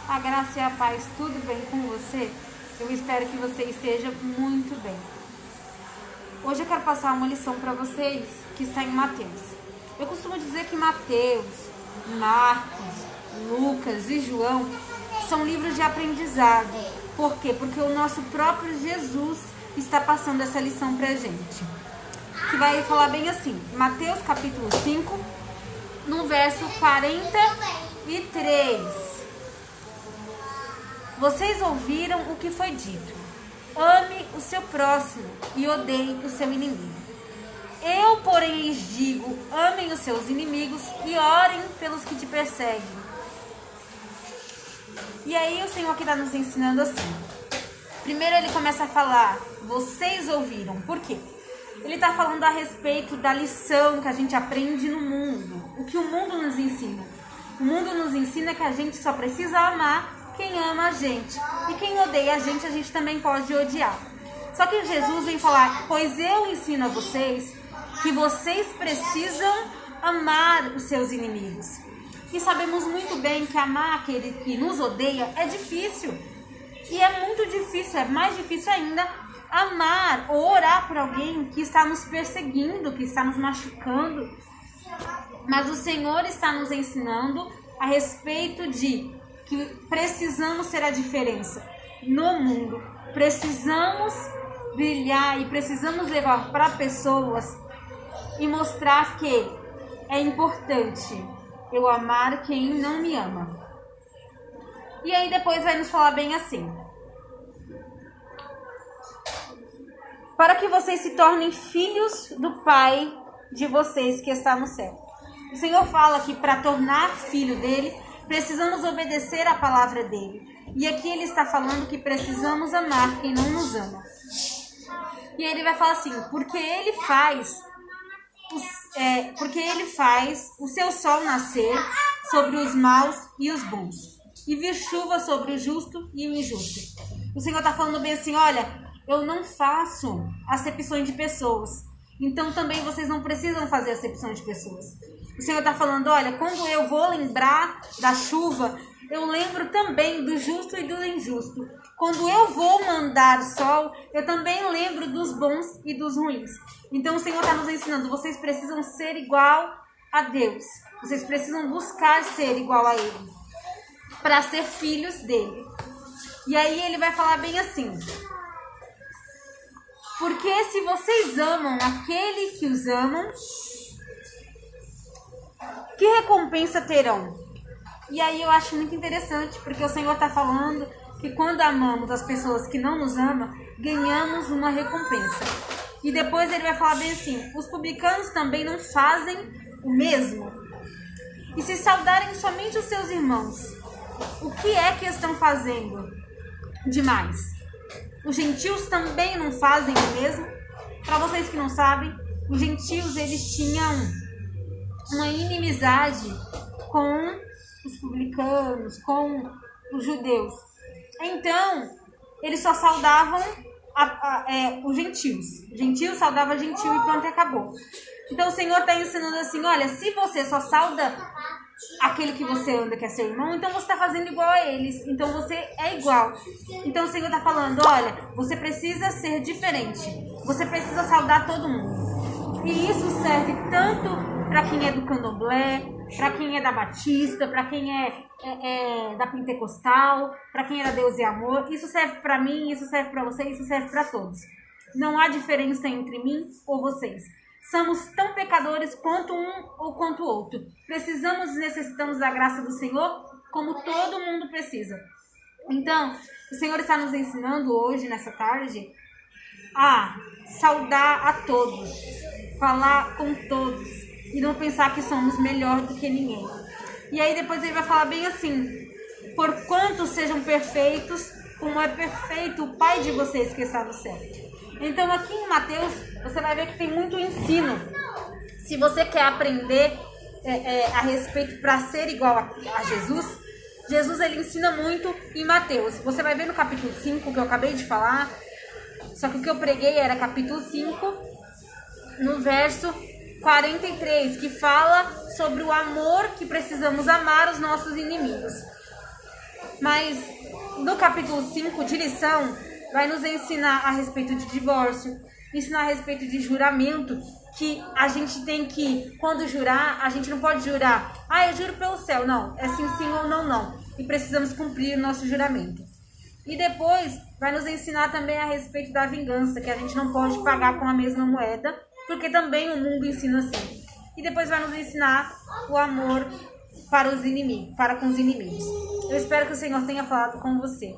A graça e a paz, tudo bem com você? Eu espero que você esteja muito bem. Hoje eu quero passar uma lição para vocês que está em Mateus. Eu costumo dizer que Mateus, Marcos, Lucas e João são livros de aprendizado. Por quê? Porque o nosso próprio Jesus está passando essa lição para a gente. Que vai falar bem assim, Mateus capítulo 5, no verso 43. Vocês ouviram o que foi dito: ame o seu próximo e odeie o seu inimigo. Eu, porém, lhes digo: amem os seus inimigos e orem pelos que te perseguem. E aí o Senhor aqui está nos ensinando assim. Primeiro ele começa a falar: vocês ouviram. Por quê? Ele está falando a respeito da lição que a gente aprende no mundo. O que o mundo nos ensina? O mundo nos ensina que a gente só precisa amar quem ama a gente. E quem odeia a gente também pode odiar. Só que Jesus vem falar: pois eu ensino a vocês que vocês precisam amar os seus inimigos. E sabemos muito bem que amar aquele que nos odeia é difícil. E é muito difícil, é mais difícil ainda amar ou orar por alguém que está nos perseguindo, que está nos machucando. Mas o Senhor está nos ensinando a respeito de que precisamos ser a diferença no mundo. Precisamos brilhar e precisamos levar para pessoas e mostrar que é importante eu amar quem não me ama. E aí depois vai nos falar bem assim: para que vocês se tornem filhos do Pai de vocês que está no céu. O Senhor fala que para tornar filho dele, precisamos obedecer a palavra dele. E aqui ele está falando que precisamos amar quem não nos ama. E aí ele vai falar assim: porque ele faz o seu sol nascer sobre os maus e os bons, e vir chuva sobre o justo e o injusto. O Senhor está falando bem assim: olha, eu não faço acepções de pessoas, então também vocês não precisam fazer acepções de pessoas. O Senhor está falando: olha, quando eu vou lembrar da chuva, eu lembro também do justo e do injusto. Quando eu vou mandar sol, eu também lembro dos bons e dos ruins. Então o Senhor está nos ensinando: vocês precisam ser igual a Deus. Vocês precisam buscar ser igual a Ele, para ser filhos dele. E aí ele vai falar bem assim: porque se vocês amam aquele que os amam, que recompensa terão? E aí eu acho muito interessante, porque o Senhor está falando que quando amamos as pessoas que não nos amam, ganhamos uma recompensa. E depois ele vai falar bem assim: os publicanos também não fazem o mesmo? E se saudarem somente os seus irmãos, o que é que estão fazendo demais? Os gentios também não fazem o mesmo? Para vocês que não sabem, os gentios eles tinham uma inimizade com os publicanos, com os judeus. Então, eles só saudavam os gentios. Gentio saudava gentio e pronto, acabou. Então o Senhor está ensinando assim: olha, se você só sauda aquele que você anda, que é seu irmão, então você está fazendo igual a eles. Então você é igual. Então o Senhor está falando: olha, você precisa ser diferente. Você precisa saudar todo mundo. E isso serve tanto para quem é do Candomblé, para quem é da Batista, para quem é da Pentecostal, para quem é da Deus e Amor. Isso serve para mim, isso serve para você, isso serve para todos. Não há diferença entre mim ou vocês. Somos tão pecadores quanto um ou quanto o outro. Precisamos e necessitamos da graça do Senhor como todo mundo precisa. Então, o Senhor está nos ensinando hoje, nessa tarde, a saudar a todos, falar com todos e não pensar que somos melhor do que ninguém. E aí depois ele vai falar bem assim: porquanto sejam perfeitos, como é perfeito o Pai de vocês que está no céu. Então aqui em Mateus você vai ver que tem muito ensino. Se você quer aprender a respeito para ser igual a Jesus, Jesus ele ensina muito em Mateus. Você vai ver no capítulo 5 que eu acabei de falar, só que o que eu preguei era capítulo 5, no verso 43, que fala sobre o amor que precisamos amar os nossos inimigos. Mas no capítulo 5 de lição, vai nos ensinar a respeito de divórcio, ensinar a respeito de juramento, que a gente tem que, quando jurar, a gente não pode jurar, eu juro pelo céu, não, é sim, sim ou não, não, e precisamos cumprir o nosso juramento. E depois vai nos ensinar também a respeito da vingança, que a gente não pode pagar com a mesma moeda, porque também o mundo ensina assim. E depois vai nos ensinar o amor para os inimigos, para com os inimigos. Eu espero que o Senhor tenha falado com você.